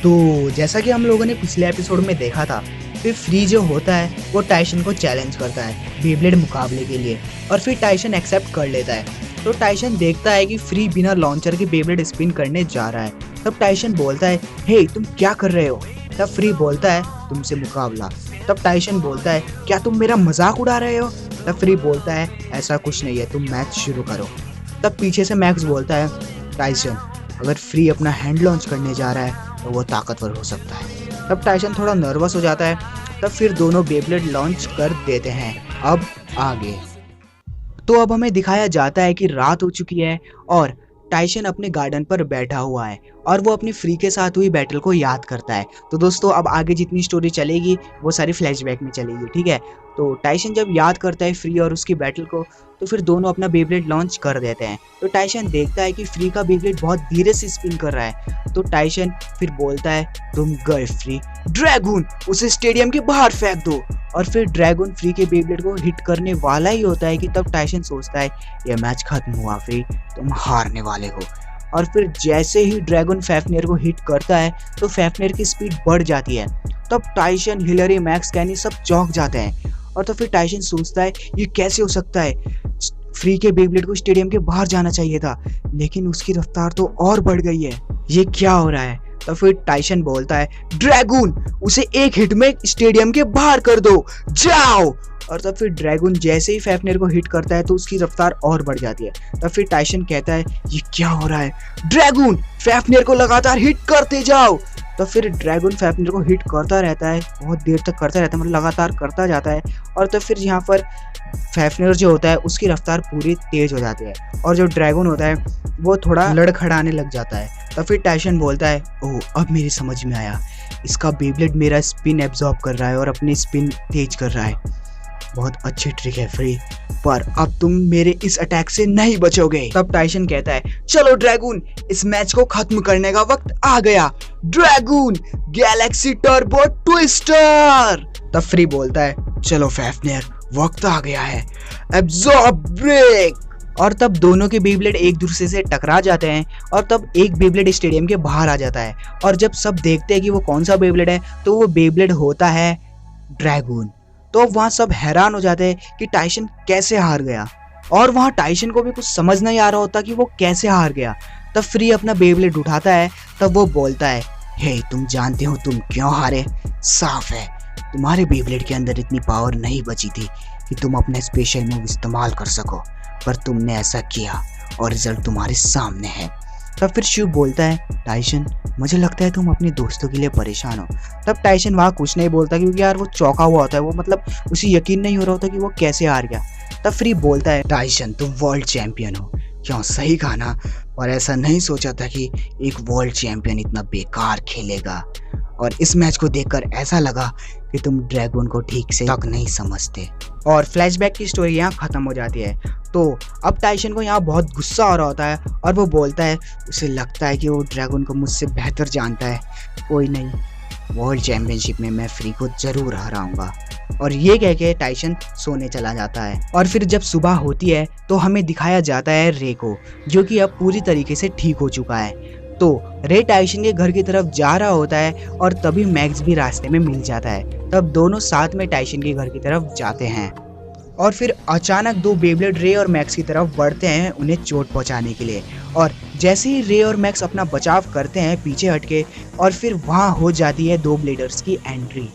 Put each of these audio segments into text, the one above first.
तो जैसा कि हम लोगों ने पिछले एपिसोड में देखा था, फिर फ्री जो होता है वो टाइसन को चैलेंज करता है बेब्लेड मुकाबले के लिए और फिर टाइसन एक्सेप्ट कर लेता है। तो टाइसन देखता है कि फ्री बिना लॉन्चर के बेब्लेड स्पिन करने जा रहा है। तब टाइसन बोलता है, हे तुम क्या कर रहे हो? तब फ्री बोलता है, तुमसे मुकाबला। तब टाइसन बोलता है, क्या तुम मेरा मजाक उड़ा रहे हो? तब फ्री बोलता है, ऐसा कुछ नहीं है, तुम मैच शुरू करो। तब पीछे से मैक्स बोलता है, टाइसन अगर फ्री अपना हैंड लॉन्च करने जा रहा है तो वो ताकतवर हो सकता है। तब टाइसन थोड़ा नर्वस हो जाता है। तब फिर दोनों बेब्लेड लॉन्च कर देते हैं। अब आगे तो अब हमें दिखाया जाता है कि रात हो चुकी है और टाइसन अपने गार्डन पर बैठा हुआ है और वो अपनी फ्री के साथ हुई बैटल को याद करता है। तो दोस्तों अब आगे जितनी स्टोरी चलेगी वो सारी फ्लैशबैक में चलेगी, ठीक है। तो टाइसन जब याद करता है फ्री और उसकी बैटल को तो फिर दोनों अपना बेब्लेड लॉन्च कर देते हैं। तो टाइसन देखता है कि फ्री का बेब्लेड बहुत धीरे से स्पिन कर रहा है। तो टाइसन फिर बोलता है, तुम गए फ्री, ड्रैगन उसे स्टेडियम के बाहर फेंक दो। और फिर ड्रैगन फ्री के बेब्लेड को हिट करने वाला ही होता है कि तब टाइसन सोचता है यह मैच खत्म हुआ फ्री, तुम हारने वाले हो। और फिर जैसे ही ड्रैगन फैफनेर को हिट करता है तो फैफनेर की स्पीड बढ़ जाती है। तब टाइसन, हिलरी, मैक्स, कैनी सब चौंक जाते हैं। और तो फिर टाइसन सोचता है ये कैसे हो सकता है, फ्री के बेब्लेड को स्टेडियम के बाहर जाना चाहिए था लेकिन उसकी रफ्तार तो और बढ़ गई है, ये क्या हो रहा है? तो फिर टाइसन बोलता है, ड्रैगन उसे एक हिट में स्टेडियम के बाहर कर दो, जाओ। और तब फिर ड्रैगन जैसे ही फैफनेर को हिट करता है तो उसकी रफ्तार और बढ़ जाती है। तब फिर टाइसन कहता है, ये क्या हो रहा है, ड्रैगन फैफनेर को लगातार हिट करते जाओ। तो फिर ड्रैगन फैफनेर को हिट करता रहता है, बहुत देर तक करता रहता है, मतलब लगातार करता जाता है। और तो फिर यहाँ पर फैफनेर जो होता है उसकी रफ्तार पूरी तेज हो जाती है और जो ड्रैगन होता है वो थोड़ा लड़खड़ाने लग जाता है। तो फिर टाइसन बोलता है, ओह अब मेरी समझ में आया, इसका बेब्लेड मेरा स्पिन एब्जॉर्ब कर रहा है और अपनी स्पिन तेज कर रहा है। बहुत अच्छी ट्रिक है फ्री, पर अब तुम मेरे इस अटैक से नहीं बचोगे। तब टाइसन कहता है, चलो ड्रैगन इस मैच को खत्म करने का वक्त आ गया, ड्रैगन गैलेक्सी टर्बो ट्विस्टर। तब फ्री बोलता है, चलो फैफनेर वक्त आ गया है, एब्जॉर्ब ब्रेक। और तब दोनों के बेब्लेड एक दूसरे से टकरा जाते हैं और तब एक बेब्लेड स्टेडियम के बाहर आ जाता है। और जब सब देखते हैं कि वो कौन सा बेब्लेड है तो वो बेब्लेड होता है ड्रैगन। तो वहाँ सब हैरान हो जाते हैं कि टाइसन कैसे हार गया और वहाँ टाइसन को भी कुछ समझ नहीं आ रहा होता कि वो कैसे हार गया। तब फ्री अपना बेब्लेड उठाता है। तब वो बोलता है, हे तुम जानते हो तुम क्यों हारे? साफ है, तुम्हारे बेब्लेड के अंदर इतनी पावर नहीं बची थी कि तुम अपने स्पेशल मूव इस्तेमाल कर सको, पर तुमने ऐसा किया और रिजल्ट तुम्हारे सामने है। तब फिर शिव बोलता है, टाइसन मुझे लगता है तुम अपने दोस्तों के लिए परेशान हो। तब टाइसन वहाँ कुछ नहीं बोलता क्योंकि यार वो चौंका हुआ होता है, वो मतलब उसे यकीन नहीं हो रहा होता कि वो कैसे हार गया। तब फ्री बोलता है, टाइसन तुम वर्ल्ड चैंपियन हो, क्यों सही कहा ना, और ऐसा नहीं सोचा था कि एक वर्ल्ड चैंपियन इतना बेकार खेलेगा। और इस मैच को देखकर ऐसा लगा कि तुम ड्रैगन को ठीक से तक नहीं समझते। और फ्लैशबैक की स्टोरी यहाँ खत्म हो जाती है। तो अब टाइसन को यहाँ बहुत गुस्सा आ रहा होता है और वो बोलता है, उसे लगता है कि वो ड्रैगन को मुझसे बेहतर जानता है, कोई नहीं, वर्ल्ड चैंपियनशिप में मैं फ्री को जरूर हराऊंगा। और ये कह के टाइसन सोने चला जाता है। और फिर जब सुबह होती है तो हमें दिखाया जाता है रे को, जो कि अब पूरी तरीके से ठीक हो चुका है। तो रे टाइसन के घर की तरफ जा रहा होता है और तभी मैक्स भी रास्ते में मिल जाता है। तब दोनों साथ में टाइसन के घर की तरफ जाते हैं और फिर अचानक दो बेब्लेड रे और मैक्स की तरफ बढ़ते हैं उन्हें चोट पहुंचाने के लिए। और जैसे ही रे और मैक्स अपना बचाव करते हैं पीछे हटके, और फिर वहां हो जाती है दो ब्लेडर्स की एंट्री।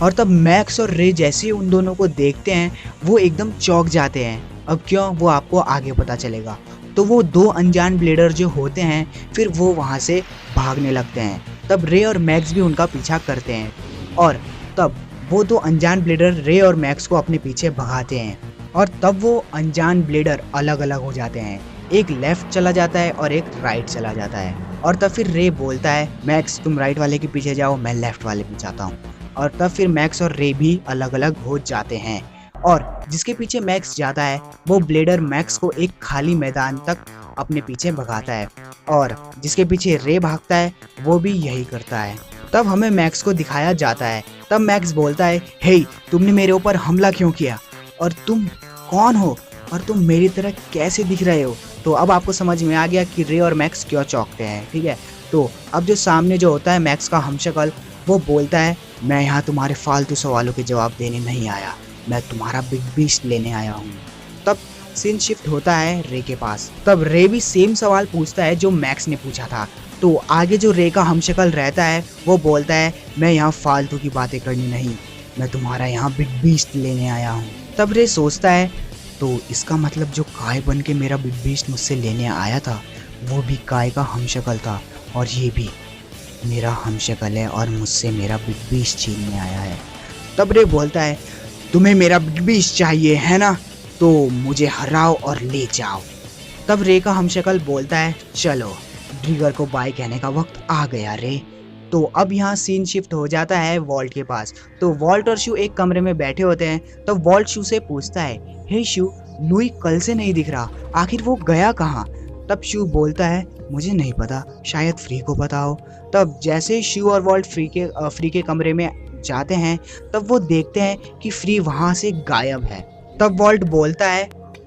और तब मैक्स और रे जैसे ही उन दोनों को देखते हैं वो एकदम चौंक जाते हैं। अब क्यों, वो आपको आगे पता चलेगा। तो वो दो अनजान ब्लेडर जो होते हैं फिर वो वहाँ से भागने लगते हैं। तब रे और मैक्स भी उनका पीछा करते हैं और तब वो दो अनजान ब्लेडर रे और मैक्स को अपने पीछे भगाते हैं। और तब वो अनजान ब्लेडर अलग अलग हो जाते हैं, एक लेफ्ट चला जाता है और एक राइट चला जाता है। और तब फिर रे बोलता है, मैक्स तुम राइट वाले के पीछे जाओ, मैं लेफ्ट वाले पे जाता हूँ। और तब फिर मैक्स और रे भी अलग अलग हो जाते हैं। और जिसके पीछे मैक्स जाता है वो ब्लेडर मैक्स को एक खाली मैदान तक अपने पीछे भगाता है और जिसके पीछे रे भागता है वो भी यही करता है। तब हमें मैक्स को दिखाया जाता है। तब मैक्स बोलता है, हे तुमने मेरे ऊपर हमला क्यों किया और तुम कौन हो और तुम मेरी तरह कैसे दिख रहे हो? तो अब आपको समझ में आ गया कि रे और मैक्स क्यों चौंकते हैं, ठीक है। तो अब जो सामने जो होता है मैक्स का हमशक्ल, वो बोलता है मैं यहाँ तुम्हारे फालतू सवालों के जवाब देने नहीं आया, मैं तुम्हारा बिग बीस्ट लेने आया हूँ। तब सीन शिफ्ट होता है रे के पास। तब रे भी सेम सवाल पूछता है जो मैक्स ने पूछा था। तो आगे जो रे का हमशक्ल रहता है वो बोलता है मैं यहाँ फालतू की बातें करनी नहीं, मैं तुम्हारा यहाँ बिग बीस्ट लेने आया हूँ। तब रे सोचता है तो इसका मतलब जो काय बन के मेरा बिग बीस्ट मुझसे लेने आया था वो भी काय का हमशक्ल था, और ये भी मेरा हमशक्ल है और मुझसे मेरा बिग बीस्ट छीनने आया है। तब रे बोलता है तुम्हें मेरा बिग बीस्ट चाहिए है ना, तो मुझे हराओ और ले जाओ। तब रे का हमशक्ल बोलता है चलो ट्रिगर को बाय कहने का वक्त आ गया रे। तो अब यहाँ सीन शिफ्ट हो जाता है वॉल्ट के पास। तो वॉल्ट और शू एक कमरे में बैठे होते हैं। तो वॉल्ट शू से पूछता है हे शू, लुई कल से नहीं दिख रहा, आखिर वो गया कहाँ? तब शू बोलता है मुझे नहीं पता, शायद फ्री को पता हो। तब जैसे शू और वॉल्ट फ्री के कमरे में जाते हैं तब वो देखते हैं कि फ्री वहाँ से गायब है। तब वॉल्ट बोलता है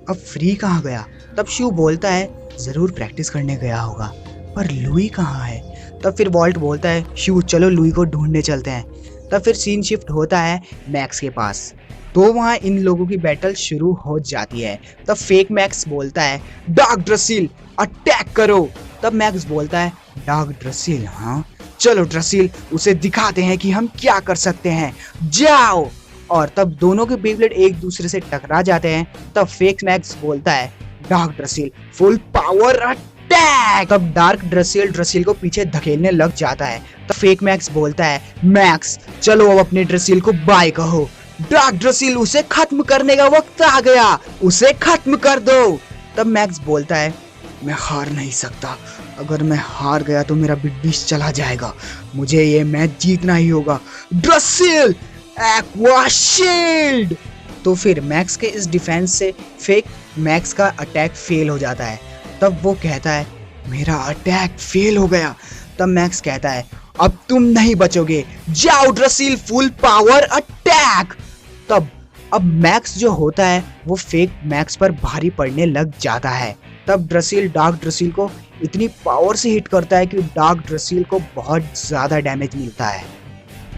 अब फ्री कहाँ गया? तब शू बोलता है ज़रूर प्रैक्टिस करने गया होगा, पर लुई कहाँ है? तब फिर वॉल्ट बोलता है शू चलो लुई को ढूंढने चलते हैं। तब फिर सीन शिफ्ट होता है मैक्स के पास। तो वहाँ इन लोगों की बैटल शुरू हो जाती है। तब फेक मैक्स बोलता है डार्क ड्रेसिल अटैक करो। तब मैक्स बोलता है डार्क ड्रेसिल, हाँ चलो ड्रेसिल उसे दिखाते हैं कि हम क्या कर सकते हैं, जाओ। और तब दोनों के बेब्लेड एक दूसरे से टकरा जाते हैं। तब फेक मैक्स बोलता है डार्क ड्रेसिल फुल पावर अटैक। तब डार्क ड्रेसिल को पीछे धकेलने लग जाता है। तब फेक मैक्स बोलता है मैक्स चलो अब अपने ड्रेसिल को बाय कहो, डार्क ड्रेसिल उसे खत्म करने का वक्त आ गया, उसे खत्म कर दो। तब मैक्स बोलता है मैं हार नहीं सकता, अगर मैं हार गया तो मेरा बिग बीस्ट चला जाएगा, मुझे ये मैच जीतना ही होगा। ड्रेसिल एक्वा शील्ड। तो फिर मैक्स के इस डिफेंस से फेक मैक्स का अटैक फेल हो जाता है। तब वो कहता है मेरा अटैक फेल हो गया। तब मैक्स कहता है अब तुम नहीं बचोगे, जाओ ड्रेसिल फुल पावर अटैक। तब अब मैक्स जो होता है वो फेक मैक्स पर भारी पड़ने लग जाता है। तब ड्रेसिल डार्क ड्रेसिल को इतनी पावर से हिट करता है कि डार्क ड्रेसिल को बहुत ज़्यादा डैमेज मिलता है।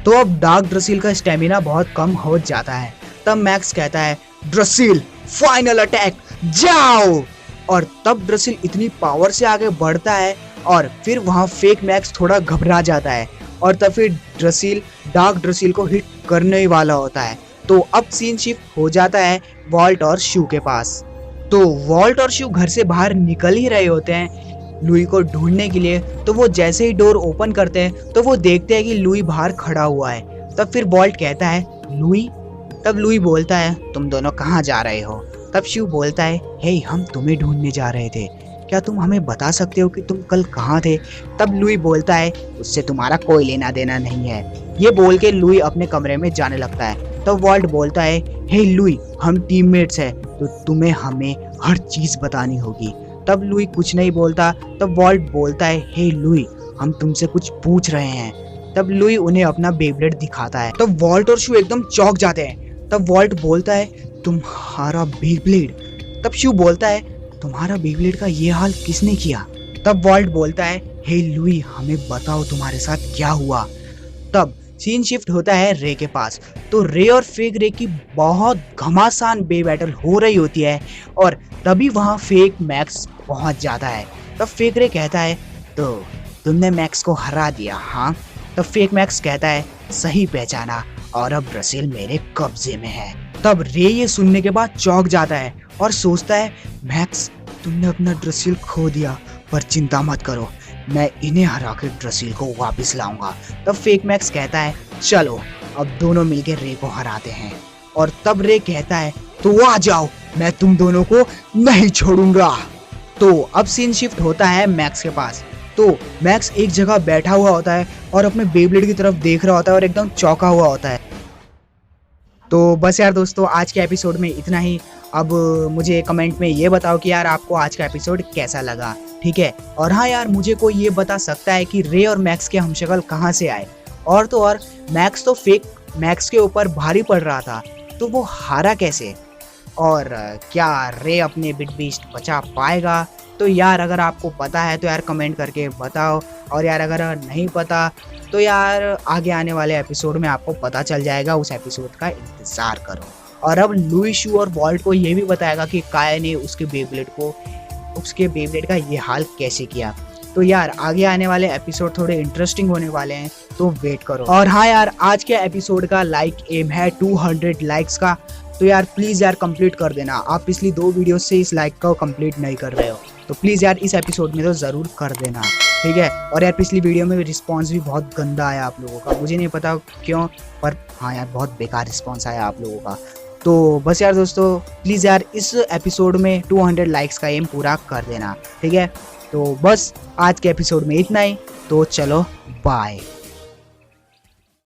तो अब डार्क ड्रेसिल का स्टेमिना बहुत कम हो जाता है। तब मैक्स कहता है ड्रेसिल फाइनल अटैक जाओ। और तब ड्रेसिल इतनी पावर से आगे बढ़ता है और फिर वहाँ फेक मैक्स थोड़ा घबरा जाता है और तब फिर ड्रेसिल डार्क ड्रेसिल को हिट करने वाला होता है। तो अब सीन शिफ्ट हो जाता है वॉल्ट और शू के पास। तो वॉल्ट और शू घर से बाहर निकल ही रहे होते हैं लुई को ढूंढने के लिए। तो वो जैसे ही डोर ओपन करते हैं तो वो देखते हैं कि लुई बाहर खड़ा हुआ है। तब फिर वॉल्ट कहता है लुई। तब लुई बोलता है तुम दोनों कहाँ जा रहे हो? तब शू बोलता है हे हम तुम्हें ढूंढने जा रहे थे, क्या तुम हमें बता सकते हो कि तुम कल कहाँ थे? तब लुई बोलता है उससे तुम्हारा कोई लेना देना नहीं है। ये बोल के लुई अपने कमरे में जाने लगता है। तब वॉल्ट बोलता है हे लुई हम टीममेट्स हैं तो तुम्हें हमें हर चीज बतानी होगी। तब लुई कुछ नहीं बोलता। तब वॉल्ट बोलता है हे लुई हम तुमसे कुछ पूछ रहे हैं। तब लुई उन्हें अपना बेब्लेड दिखाता है। तब वॉल्ट और शू एकदम चौंक जाते हैं। तब वॉल्ट बोलता है तुम्हारा बेब्लेड? तब शू बोलता है तुम्हारा बेब्लेड का ये हाल किसने किया? तब वॉल्ट बोलता है हे लुई हमें बताओ तुम्हारे साथ क्या हुआ। तब सीन शिफ्ट होता है रे के पास। तो रे और फेक रे की बहुत घमासान बे बैटल हो रही होती है और तभी वहाँ फेक मैक्स पहुँच जाता है। तब फेक रे कहता है तो तुमने मैक्स को हरा दिया हाँ? तब फेक मैक्स कहता है सही पहचाना और अब ड्रेसिल मेरे कब्जे में है। तब रे ये सुनने के बाद चौंक जाता है और सोचता है मैक्स तुमने अपना ड्रेसिल खो दिया, पर चिंता मत करो मैं इन्हें हरा कर ड्रेसिल को वापस लाऊंगा। तब फेक मैक्स कहता है चलो अब दोनों मिलकर रे को हराते हैं। और तब रे कहता है तो आ जाओ मैं तुम दोनों को नहीं छोड़ूंगा। तो अब सीन शिफ्ट होता है मैक्स के पास। तो मैक्स एक जगह बैठा हुआ होता है और अपने बेब्लेड की तरफ देख रहा होता है और एकदम चौंका हुआ होता है। तो बस यार दोस्तों आज के एपिसोड में इतना ही। अब मुझे कमेंट में ये बताओ कि यार आपको आज का एपिसोड कैसा लगा, ठीक है? और हाँ यार मुझे कोई ये बता सकता है कि रे और मैक्स के हमशक्ल कहाँ से आए? और तो और मैक्स तो फेक मैक्स के ऊपर भारी पड़ रहा था तो वो हारा कैसे? और क्या रे अपने बिग बीस्ट बचा पाएगा तो यार अगर आपको पता है तो यार कमेंट करके बताओ, और यार अगर नहीं पता तो यार आगे आने वाले एपिसोड में आपको पता चल जाएगा, उस एपिसोड का इंतज़ार करो। और अब लुई शू और वॉल्ट को ये भी बताएगा कि काया ने उसके बेब्लेड का ये हाल कैसे किया। तो यार आगे आने वाले एपिसोड थोड़े इंटरेस्टिंग होने वाले हैं, तो वेट करो। और हाँ यार, आज के एपिसोड का लाइक एम है 200 लाइक्स का, तो यार प्लीज़ यार कंप्लीट कर देना। आप पिछली 2 वीडियो से इस लाइक को कंप्लीट नहीं कर रहे हो, तो प्लीज़ यार इस एपिसोड में तो ज़रूर कर देना, ठीक है। और यार पिछली वीडियो में रिस्पांस भी बहुत गंदा आया आप लोगों का, मुझे नहीं पता क्यों, पर हाँ यार बहुत बेकार रिस्पांस आया आप लोगों का। तो बस यार दोस्तों, प्लीज़ यार इस एपिसोड में 200 लाइक्स का एम पूरा कर देना, ठीक है। तो बस आज के एपिसोड में इतना ही, तो चलो बाय।